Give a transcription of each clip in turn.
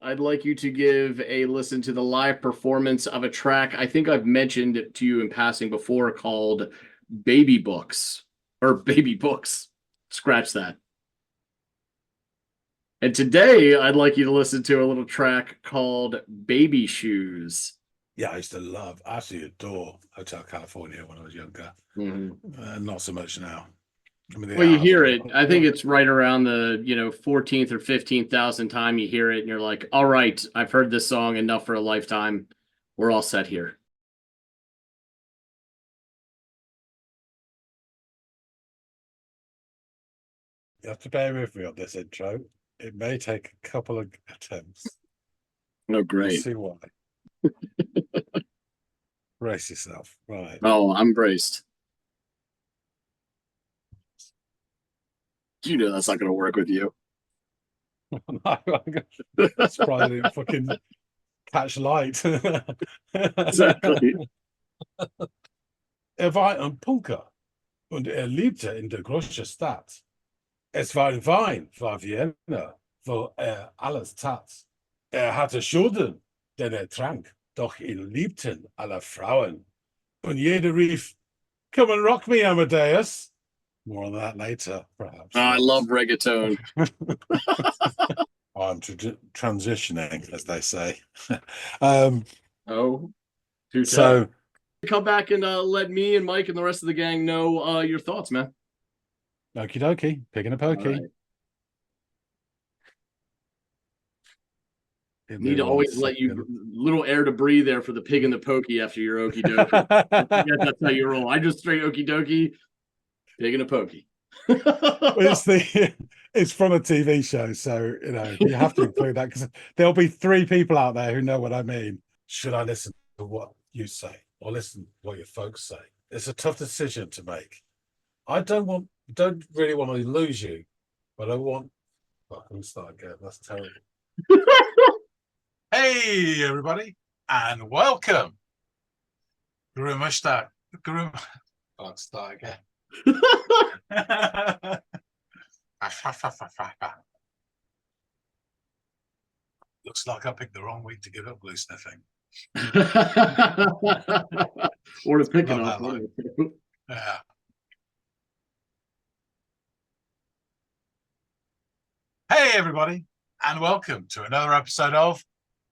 I'd like you to give a listen to the live performance of a track I think I've mentioned to you in passing before called Baby Books or Baby Books. Scratch that. And today I'd like you to listen to a little track called Baby Shoes. Yeah, I used to love, absolutely adore Hotel California when I was younger. Not so much now. I mean, Well, you hear it. I think it's right around the 14th or 15,000th time you hear it, and you're like, "All right, I've heard this song enough for a lifetime. We're all set here." You have to bear with me on this intro. It may take a couple of attempts. Oh, great. We'll see why. Brace yourself. Right. Oh, I'm braced. You know that's not going to work with you. That's probably didn't fucking catch light. Exactly. War ein Punker und lebte in der Großstadt. Es war ein Wein, war Vienna, wo alles tat. Hatte Schulden, denn trank, doch ihn liebten alle Frauen. Und jeder rief, "Come and rock me, Amadeus." More on that later, perhaps. Oh, I love reggaeton. I'm transitioning, as they say. So come back and let me and Mike and the rest of the gang know your thoughts, man. Okie dokie, picking a pokey. Right. Need to always let you little air to breathe there for the pig and the pokey after your okie dokie. That's how you roll. I just straight okie dokie, pig and a pokey. It's from a TV show, so you have to include that because there'll be 3 people out there who know what I mean. Should I listen to what you say or listen to what your folks say? It's a tough decision to make. I don't really want to lose you, but I want. Let me start again. That's terrible. Hey everybody, and welcome. I'll start again. Looks like I picked the wrong week to give up glue sniffing. Or to pick it up. Yeah. Hey everybody, and welcome to another episode of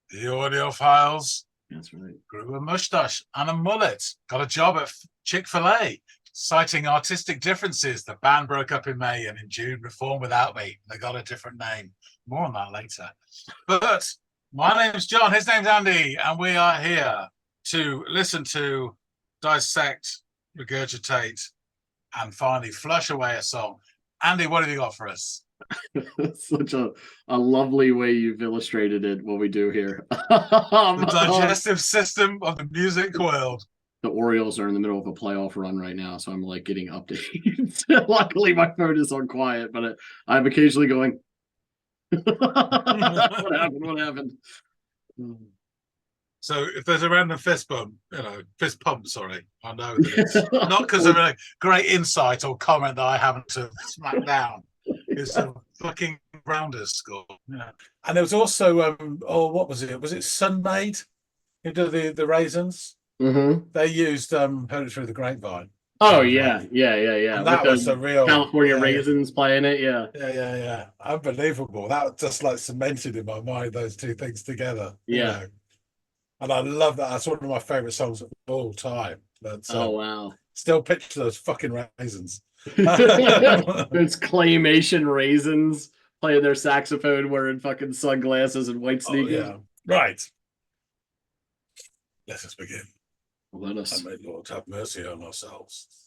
the Audiophiles. That's right. Grew a mustache and a mullet. Got a job at Chick-fil-A. Citing artistic differences, the band broke up in May and in June reformed without me. They got a different name. More on that later. But my name's John, his name's Andy, and we are here to listen to, dissect, regurgitate, and finally flush away a song. Andy, what have you got for us? Such a lovely way you've illustrated it, what we do here. The digestive system of the music world. The Orioles are in the middle of a playoff run right now, so I'm like getting updates. Luckily, my phone is on quiet, but I'm occasionally going, what happened? What happened? So if there's a random fist pump, sorry, I know that it's not because of a great insight or comment that I haven't to smack down. It's a fucking Rounders score. Yeah. And there was also, what was it? Was it Sunmaid who did the raisins? Mm-hmm. They used Heard It Through the Grapevine. Oh, yeah. And that was a real California raisins playing it, yeah. Yeah. Unbelievable. That just like cemented in my mind, those two things together. Yeah. And I love that. That's one of my favorite songs of all time. But, oh, wow. Still picture those fucking raisins. Those claymation raisins playing their saxophone wearing fucking sunglasses and white sneakers. Oh, yeah. Right. Let us begin. Let us. And may Lord have mercy on ourselves.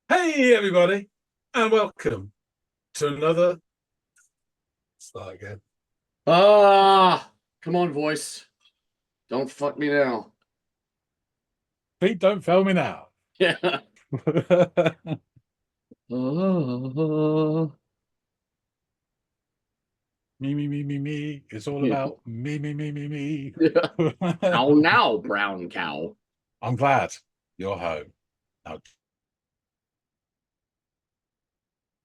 Hey, everybody, and welcome to another. Start again. Come on, voice. Don't fuck me now. Feet don't fail me now. Yeah. Me. It's all about me. Yeah. Now, brown cow. I'm glad you're home. Now,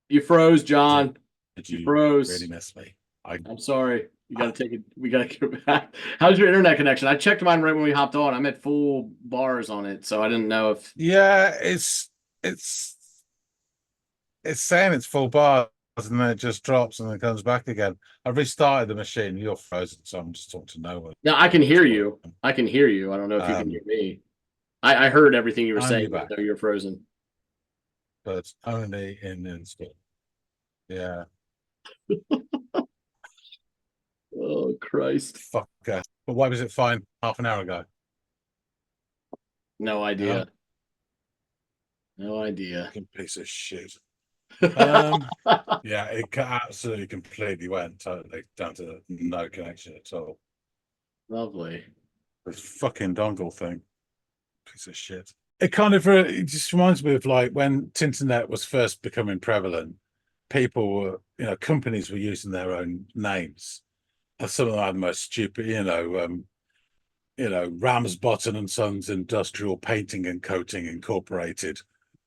you froze, John. Did you froze. really miss me? I'm sorry. You got to take it. We got to get back. How's your internet connection? I checked mine right when we hopped on. I'm at full bars on it, so I didn't know if. Yeah, it's it's saying it's full bars and then it just drops and then comes back again. I restarted the machine. You're frozen, so I'm just talking to no one. No, I can hear you. I can hear you. I don't know if you can hear me. I heard everything you were saying, back. though you're frozen. But only in instant. Yeah. Oh Christ! Fuck. But why was it fine half an hour ago? No idea. No idea. Fucking piece of shit. Yeah, it absolutely completely went totally down to no connection at all. Lovely. This fucking dongle thing. Piece of shit. It kind of it just reminds me of like when Tinternet was first becoming prevalent, people were, companies were using their own names. And some of them had the most stupid, Ramsbottom and Sons Industrial Painting and Coating Incorporated.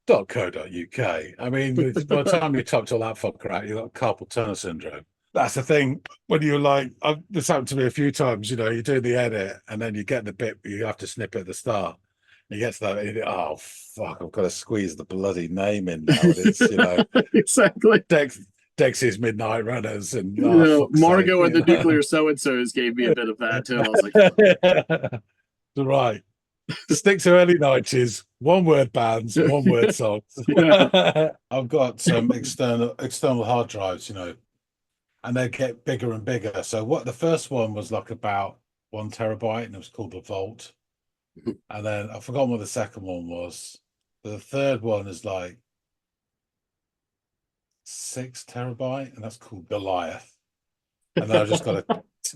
.co.uk. I mean, by the time you typed all that fucker out, you got carpal tunnel syndrome. That's the thing. When you're like, this happened to me a few times. You do the edit, and then you get the bit where you have to snip at the start. You get to that, and oh fuck! I've got to squeeze the bloody name in now. It's exactly. Dexy's Midnight Runners, and Margot and the Nuclear So-and-So's gave me a bit of that too. I was like, right. Stick to early 90s, one word bands, one word songs. I've got some external hard drives, and they get bigger and bigger. So the first one was like about 1 terabyte, and it was called the Vault. And then I forgot what the second one was. The third one is like 6 terabyte, and that's called Goliath. And then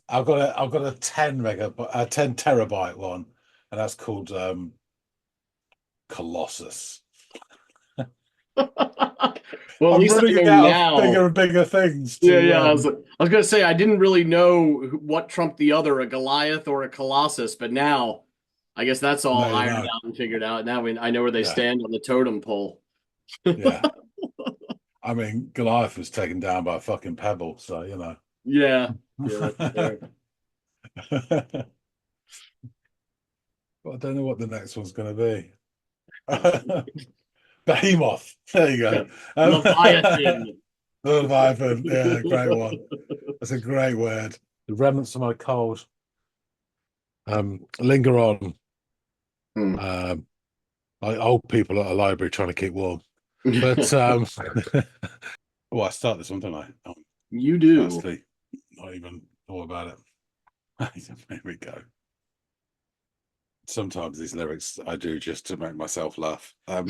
I've got a 10 terabyte one. And that's called Colossus. Well, at I'm least running I know out of now. bigger and bigger things. Yeah. I was gonna say I didn't really know what trumped the other, a Goliath or a Colossus, but now I guess that's all ironed out and figured out. Now I know where they stand on the totem pole. Yeah. I mean, Goliath was taken down by a fucking pebble, so Yeah. But I don't know what the next one's going to be. Behemoth. There you go. Leviathan. Leviathan. Yeah, great one. That's a great word. The remnants of my cold linger on. Like old people at a library trying to keep warm. But I start this one, don't I? You do. Honestly, not even thought about it. There we go. Sometimes these lyrics I do just to make myself laugh. And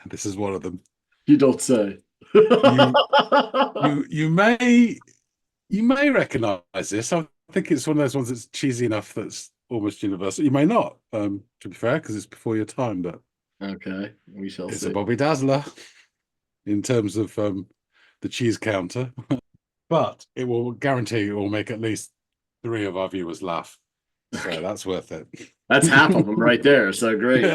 this is one of them. You don't say. you may recognize this. I think it's one of those ones that's cheesy enough that's almost universal. You may not, to be fair, because it's before your time, but okay, we shall see. It's a Bobby Dazzler in terms of the cheese counter. But it will guarantee it will make at least 3 of our viewers laugh. So that's worth it. That's half of them right there. So great.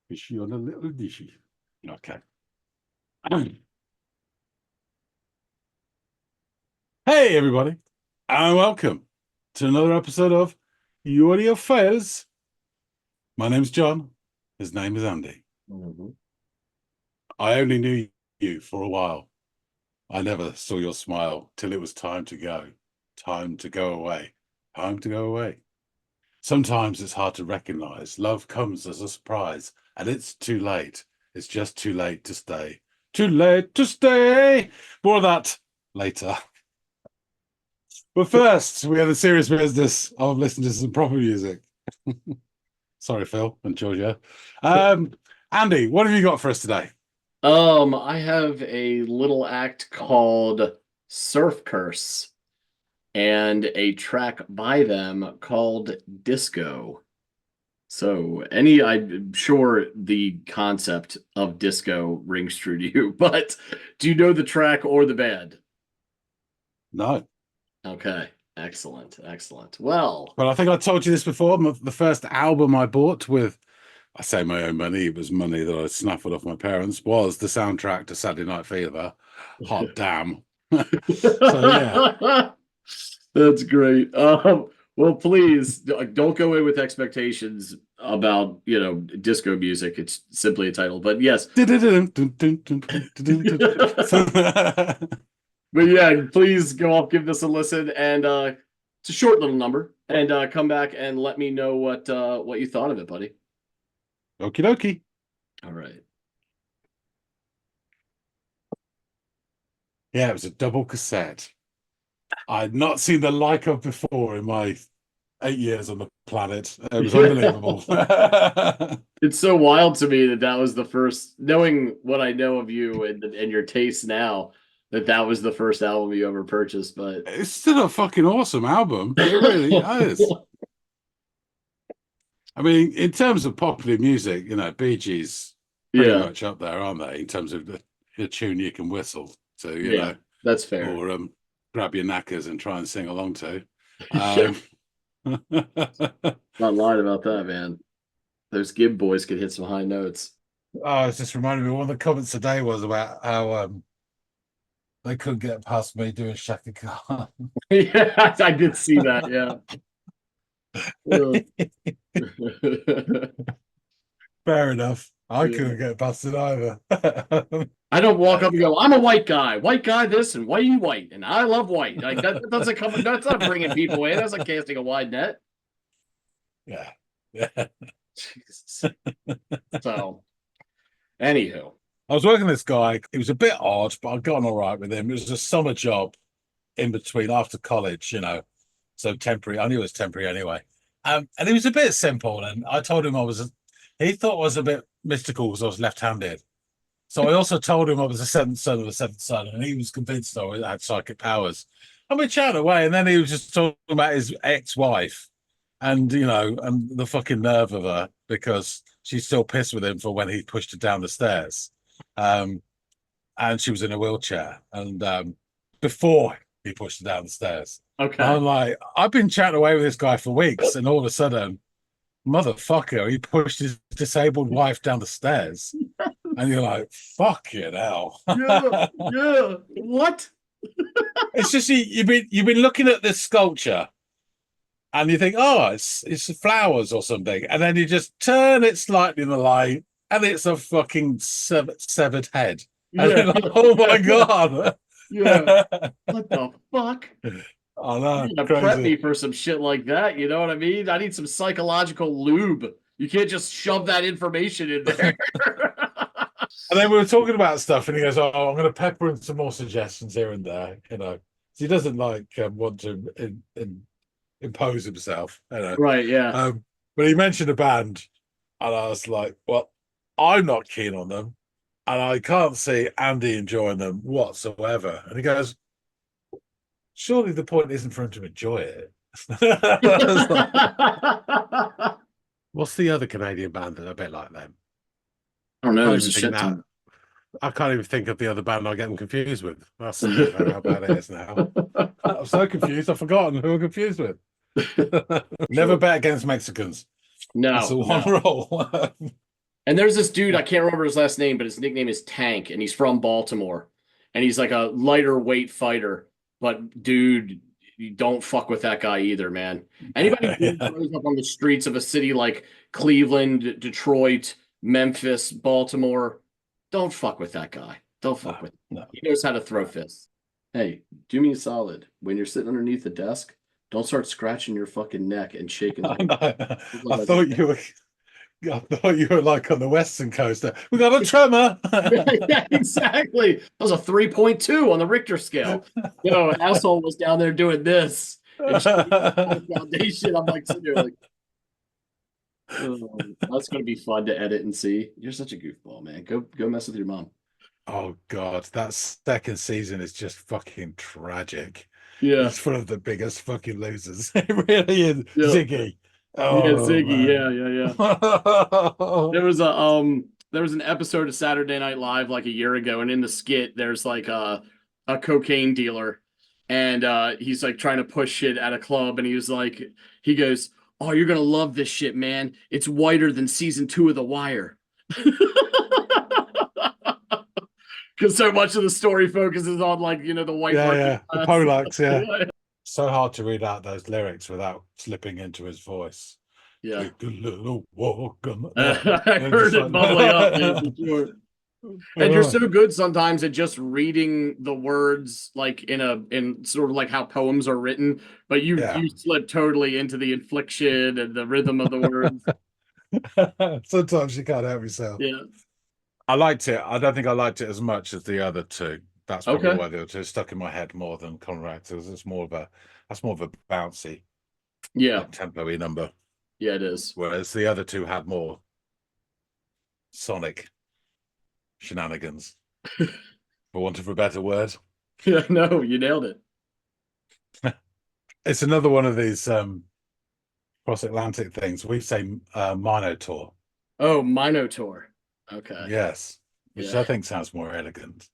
Fishy on a little dishy. Okay. Hey, everybody, and welcome to another episode of Audiophiles. My name's John. His name is Andy. I only knew you for a while. I never saw your smile till it was time to go. Time to go away. Time to go away. Sometimes it's hard to recognize. Love comes as a surprise, and it's too late. It's just too late to stay. Too late to stay. More of that later. But first, we have the serious business of listening to some proper music. Sorry, Phil and Georgia. Andy, what have you got for us today? I have a little act called Surf Curse and a track by them called Disco. So I'm sure the concept of disco rings true to you, but do you know the track or the band? No. Okay. Excellent, excellent. Well, But I think I told you this before. The first album I bought with, I say my own money, it was money that I snaffled off my parents, was the soundtrack to Saturday Night Fever. Hot damn. So yeah. That's great. Well, please don't go in with expectations about, disco music. It's simply a title, but yes. But yeah, please go off, give this a listen, and it's a short little number, and come back and let me know what you thought of it, buddy. Okie dokie. All right. Yeah, it was a double cassette. I'd not seen the like of before in my 8 years on the planet. It was unbelievable. It's so wild to me that was the first, knowing what I know of you and your taste now, that was the first album you ever purchased. But it's still a fucking awesome album. It really is. I mean, in terms of popular music, Bee Gees pretty much up there, aren't they? In terms of the tune you can whistle to, you know, that's fair. Or grab your knackers and try and sing along to. Not lying about that, man. Those Gibb boys could hit some high notes. Oh, it's just reminded me. One of the comments today was about how they couldn't get past me doing Shaka Khan. Yeah, I did see that. Yeah. Fair enough. I couldn't get past it either. I don't walk up and go, I'm a white guy this and white, and I love white. Like that doesn't come. That's not bringing people in. That's not casting a wide net. Yeah. Jesus. So, anywho, I was working with this guy. He was a bit odd, but I got on all right with him. It was a summer job in between after college, so temporary. I knew it was temporary anyway. And he was a bit simple. And I told him he thought I was a bit mystical because I was left-handed. So I also told him I was the seventh son of a seventh son, and he was convinced I had psychic powers. And we chatted away, and then he was just talking about his ex-wife and, and the fucking nerve of her, because she's still pissed with him for when he pushed her down the stairs. And she was in a wheelchair. And before he pushed her down the stairs. Okay. I'm like, I've been chatting away with this guy for weeks, and all of a sudden, motherfucker, he pushed his disabled wife down the stairs. And you're like, fuck it hell. Yeah. What? It's just you've been looking at this sculpture and you think, oh, it's flowers or something. And then you just turn it slightly in the light and it's a fucking severed head. And you're like, oh my God. Yeah. What the fuck? I know. You gotta prep me for some shit like that. You know what I mean? I need some psychological lube. You can't just shove that information in there. And then we were talking about stuff, and he goes, "Oh, I'm going to pepper in some more suggestions here and there." So he doesn't want to impose himself, Right? Yeah. But he mentioned a band, and I was like, "Well, I'm not keen on them, and I can't see Andy enjoying them whatsoever." And he goes, "Surely the point isn't for him to enjoy it." What's the other Canadian band that are a bit like them? I don't know. There's a shit ton. I can't even think of the other band I get them confused with. That's how bad it is now. I'm so confused. I've forgotten who I'm confused with. Never bet against Mexicans. No. That's the one rule. And there's this dude, I can't remember his last name, but his nickname is Tank, and he's from Baltimore. And he's like a lighter weight fighter. But dude, you don't fuck with that guy either, man. Anybody who grows up on the streets of a city like Cleveland, Detroit, Memphis, Baltimore, don't fuck with that guy. Don't fuck with him. No. He knows how to throw fists. Hey, do me a solid. When you're sitting underneath the desk, don't start scratching your fucking neck and shaking. I thought you were like on the western coast. We got a tremor. Yeah, exactly. That was a 3.2 on the Richter scale. Asshole was down there doing this. And foundation. I'm like sitting there like, oh, that's going to be fun to edit and see. You're such a goofball, man. Go mess with your mom. Oh God, that second season is just fucking tragic. Yeah, it's one of the biggest fucking losers. It really is. Yeah. Ziggy. Oh, yeah, Ziggy. Yeah. There was an episode of Saturday Night Live like a year ago, and in the skit, there's like a cocaine dealer, and he's like trying to push shit at a club, and he goes, "Oh, you're gonna love this shit, man. It's whiter than season 2 of The Wire." Because so much of the story focuses on the white Yeah, working the class. Polacks, yeah. So hard to read out those lyrics without slipping into his voice. Yeah. Take a little walk on I heard it bubbling up, man, for sure. And you're so good sometimes at just reading the words like in sort of like how poems are written, but you slip totally into the inflection and the rhythm of the words. Sometimes you can't help yourself. Yeah. I liked it. I don't think I liked it as much as the other two. That's probably Okay. why the other two stuck in my head more than Conrad. It's more of a bouncy, tempo-y number. Yeah, it is. Whereas the other two had more sonic shenanigans, for want of a better word. Yeah, no, you nailed it. It's another one of these cross-Atlantic things. We say Minotaur. Oh, Minotaur. Okay. Yes, which I think sounds more elegant.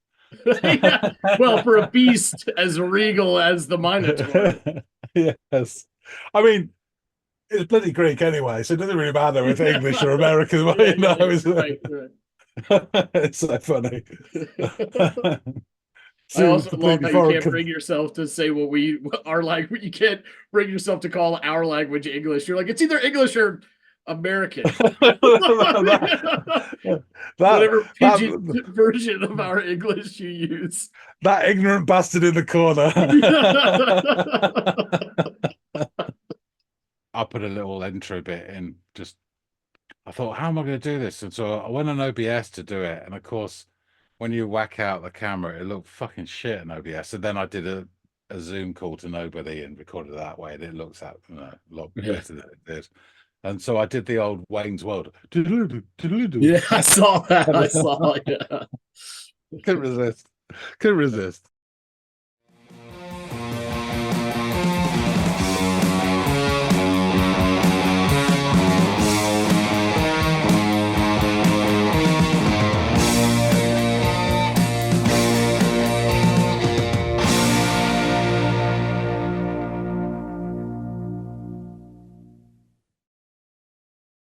Yeah. Well, for a beast as regal as the Minotaur. Yes. I mean, it's bloody Greek anyway, so it doesn't really matter if English or American. Right. It's so funny. I also love how you can't bring yourself to say our language. You can't bring yourself to call our language English. You're like, it's either English or American. Whatever pidgin version of our English you use. That ignorant bastard in the corner. I put a little intro bit in. I thought, how am I going to do this? And so I went on OBS to do it. And of course, when you whack out the camera, it looked fucking shit in OBS. And then I did a Zoom call to nobody and recorded it that way. And it looks a lot better than it did. And so I did the old Wayne's World. Yeah, I saw that. Yeah. Couldn't resist.